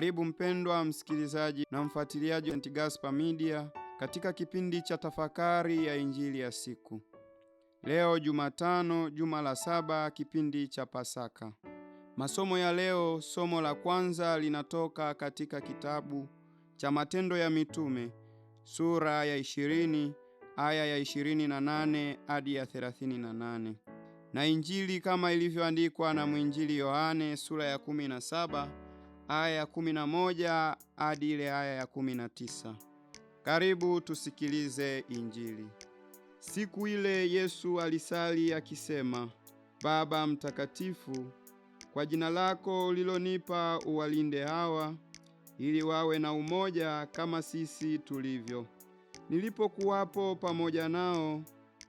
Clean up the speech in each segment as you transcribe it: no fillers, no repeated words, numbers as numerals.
Karibu mpendwa msikilizaji na mfuatiliaji wa St. Gaspar Media katika kipindi cha tafakari ya Injili ya siku. Leo Jumatano, juma la 7, kipindi cha Pasaka. Masomo ya leo, somo la kwanza linatoka katika kitabu cha Matendo ya Mitume, sura ya 20, aya ya 28 hadi ya 38. Na Injili kama ilivyoandikwa na mwinjili Yohane, sura ya 17, aya ya 11 hadi ile aya ya 19. Karibu tusikilize Injili. Siku ile Yesu alisali akisema, Baba mtakatifu, kwa jina lako ulilonipa uwalinde hawa, ili wawe na umoja kama sisi tulivyo. Nilipokuwapo pamoja nao,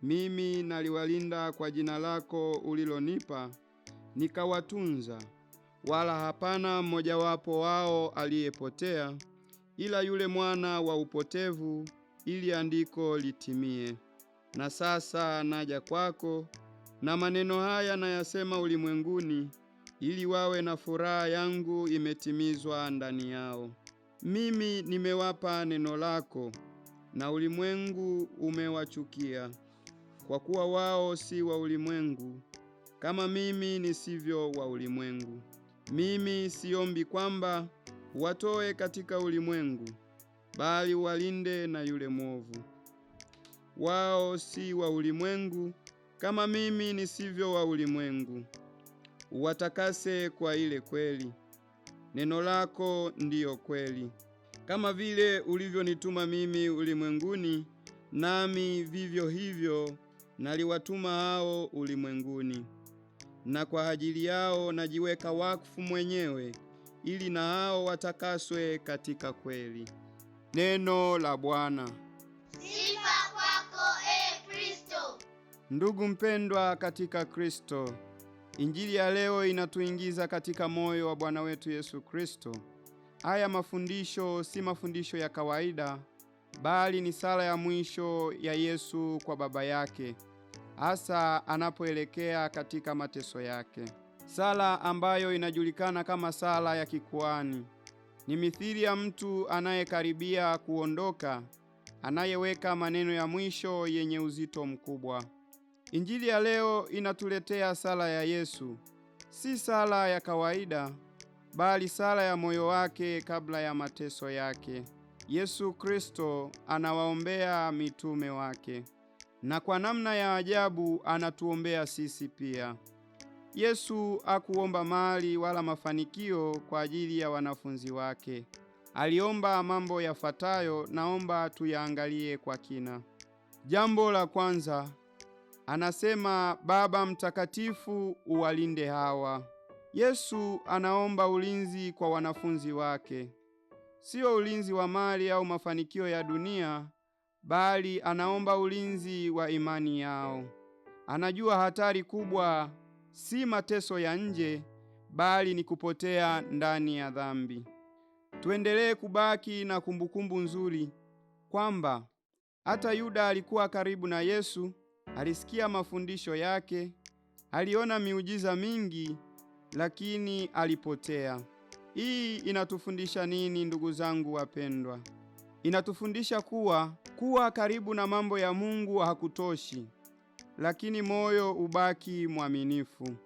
mimi naliwalinda kwa jina lako ulilonipa, nikawatunza. Wala hapana mmojawapo wao aliyepotea, ila yule mwana wa upotevu, ili andiko litimie. Na sasa naja kwako, na maneno haya nayasema ulimwenguni, ili wawe na furaha yangu imetimizwa ndani yao. Mimi nimewapa neno lako, na ulimwengu umewachukia, kwa kuwa wao si wa ulimwengu, kama mimi nisivyo wa ulimwengu. Mimi siombi kwamba watoe katika ulimwengu, bali walinde na yule mwovu. Wao si wa ulimwengu, kama mimi nisivyo wa ulimwengu. Uwatakase kwa ile kweli. Neno lako ndiyo kweli. Kama vile ulivyonituma mimi ulimwenguni, nami vivyo hivyo naliwatuma hao ulimwenguni. Na kwa ajili yao najiweka wakfu mwenyewe, ili na hao watakaswe katika kweli. Neno la Bwana. Sifa kwako, Kristo. Ndugu mpendwa katika Kristo, Injili ya leo inatuingiza katika moyo wa Bwana wetu Yesu Kristo. Haya mafundisho si mafundisho ya kawaida, bali ni sala ya mwisho ya Yesu kwa Baba yake, hasa anapoelekea katika mateso yake. Sala ambayo inajulikana kama sala ya kikuhani. Ni mithili ya mtu anayekaribia kuondoka, anayeweka maneno ya mwisho yenye uzito mkubwa. Injili ya leo inatuletea sala ya Yesu. Si sala ya kawaida, bali sala ya moyo wake kabla ya mateso yake. Yesu Kristo anawaombea mitume wake, na kwa namna ya ajabu anatuombea sisi pia. Yesu hakuomba mali wala mafanikio kwa ajili ya wanafunzi wake. Aliomba mambo yafuatayo, naomba tuyaangalie kwa kina. Jambo la kwanza, anasema Baba mtakatifu, uwalinde hawa. Yesu anaomba ulinzi kwa wanafunzi wake. Sio ulinzi wa mali au mafanikio ya dunia, bali anaomba ulinzi wa imani yao. Anajua hatari kubwa si mateso ya nje, bali ni kupotea ndani ya dhambi. Tuendelee kubaki na kumbukumbu nzuri kwamba hata Yuda alikuwa karibu na Yesu, alisikia mafundisho yake, aliona miujiza mingi, lakini alipotea. Hii inatufundisha nini, ndugu zangu wapendwa? Inatufundisha kuwa karibu na mambo ya Mungu hakutoshi, lakini moyo ubaki mwaminifu.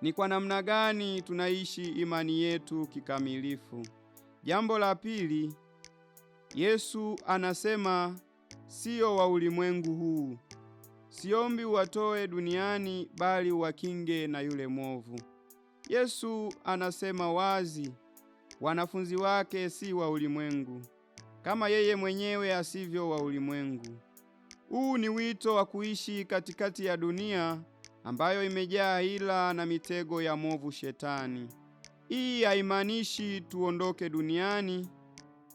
Ni kwa namna gani tunaishi imani yetu kikamilifu? Jambo la pili, Yesu anasema sio wa ulimwengu huu. Siombi uwatoe duniani, bali uwakinge na yule mwovu. Yesu anasema wazi, wanafunzi wake si wa ulimwengu, kama yeye mwenyewe asivyo wa ulimwengu. Huu ni wito wa kuishi katikati ya dunia ambayo imejaa hila na mitego ya mwovu Shetani. Hii haimaanishi tuondoke duniani,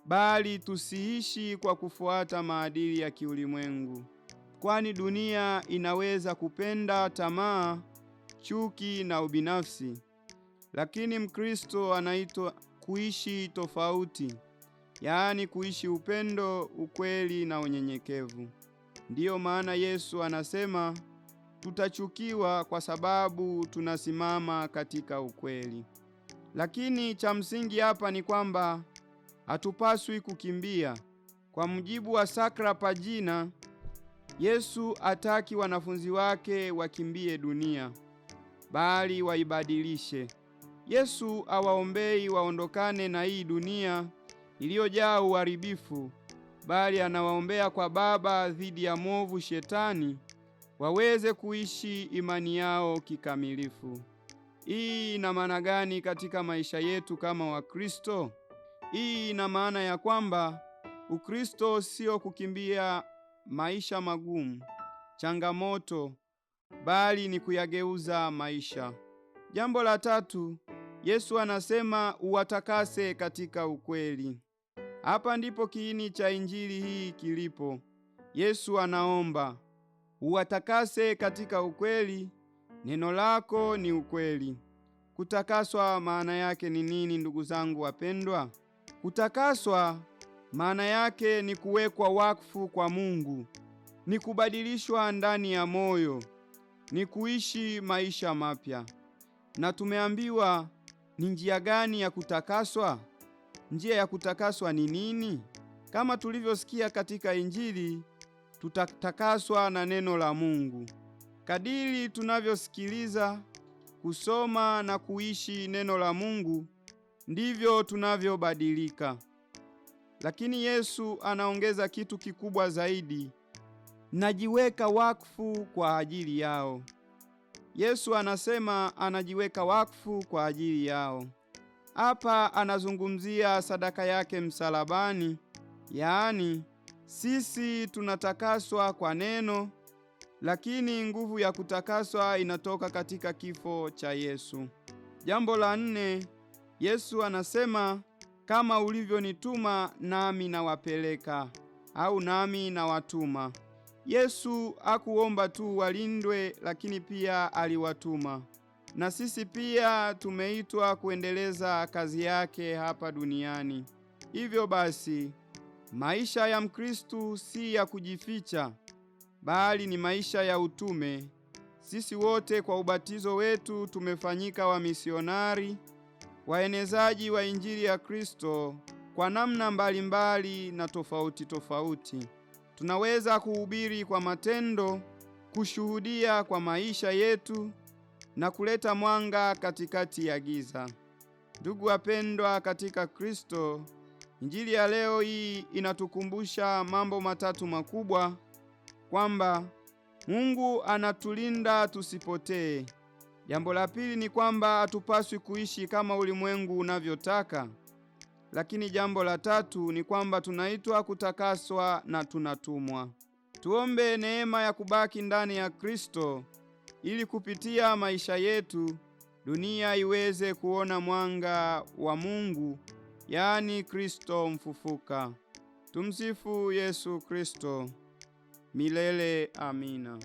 bali tusiishi kwa kufuata maadili ya kiulimwengu, kwani dunia inaweza kupenda tamaa, chuki na ubinafsi. Lakini Mkristo anaitwa kuishi tofauti, yaani kuishi upendo, ukweli na unyenyekevu. Ndiyo maana Yesu anasema tutachukiwa kwa sababu tunasimama katika ukweli. Lakini cha msingi hapa ni kwamba hatupaswi kukimbia. Kwa mujibu wa Sakra Pagina, Yesu hataki wanafunzi wake wakimbie dunia, bali waibadilishe. Yesu hawaombei waondokane na hii dunia iliyojaa uharibifu, bali anawaombea kwa Baba dhidi ya mwovu Shetani, waweze kuishi imani yao kikamilifu. Hii ina maana gani katika maisha yetu kama Wakristo? Hii ina maana ya kwamba Ukristo sio kukimbia maisha magumu, changamoto, bali ni kuyageuza maisha. Jambo la tatu, Yesu anasema uwatakase katika ukweli. Hapa ndipo kiini cha injili hii kilipo. Yesu anaomba, uwatakase katika ukweli, neno lako ni ukweli. Kutakaswa maana yake ni nini, ndugu zangu wapendwa? Kutakaswa maana yake ni kuwekwa wakfu kwa Mungu, ni kubadilishwa ndani ya moyo, ni kuishi maisha mapya. Na tumeambiwa ni njia gani ya kutakaswa? Njia ya kutakaswa ni nini? Kama tulivyosikia katika Injili, tutatakaswa na neno la Mungu. Kadiri tunavyosikiliza, kusoma na kuishi neno la Mungu, ndivyo tunavyobadilika. Lakini Yesu anaongeza kitu kikubwa zaidi, najiweka wakfu kwa ajili yao. Yesu anasema anajiweka wakfu kwa ajili yao. Hapa anazungumzia sadaka yake msalabani, yaani sisi tunatakaswa kwa neno, lakini nguvu ya kutakaswa inatoka katika kifo cha Yesu. Jambo la nne, Yesu anasema kama ulivyonituma nami nawapeleka, au nami nawatuma. Yesu hakuomba tu walindwe, lakini pia aliwatuma. Na sisi pia tumeitwa kuendeleza kazi yake hapa duniani. Hivyo basi, maisha ya Mkristu si ya kujificha, bali ni maisha ya utume. Sisi wote kwa ubatizo wetu tumefanyika wamisionari, waenezaji wa Injili ya Kristo kwa namna mbalimbali na tofauti tofauti. Tunaweza kuhubiri kwa matendo, kushuhudia kwa maisha yetu na kuleta mwanga katikati ya giza. Ndugu wapendwa katika Kristo, Injili ya leo hii inatukumbusha mambo matatu makubwa, kwamba Mungu anatulinda tusipotee. Jambo la pili ni kwamba hatupaswi kuishi kama ulimwengu unavyotaka. Lakini jambo la tatu ni kwamba tunaitwa kutakaswa na tunatumwa. Tuombe neema ya kubaki ndani ya Kristo ili kupitia maisha yetu dunia iweze kuona mwanga wa Mungu, yaani Kristo mfufuka. Tumsifu Yesu Kristo. Milele amina.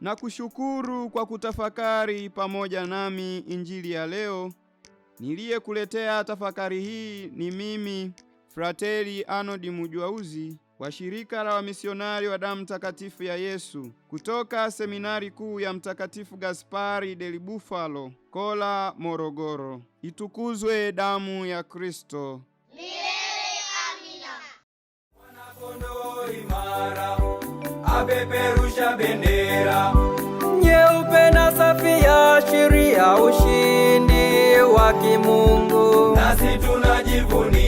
Na kushukuru kwa kutafakari pamoja nami Injili ya leo. Niliyekuletea tafakari hii ni mimi Frateri Arnold Mujwauzi wa shirika la wamisionari wa damu takatifu ya Yesu kutoka seminari kuu ya Mtakatifu Gaspari del Bufalo, Kola, Morogoro. Itukuzwe damu ya Kristo! Milele amina. Mwanakondoo imara apeperusha bendera nyeupe na safi ya ushindi wa kimungu, nasi tunajivunia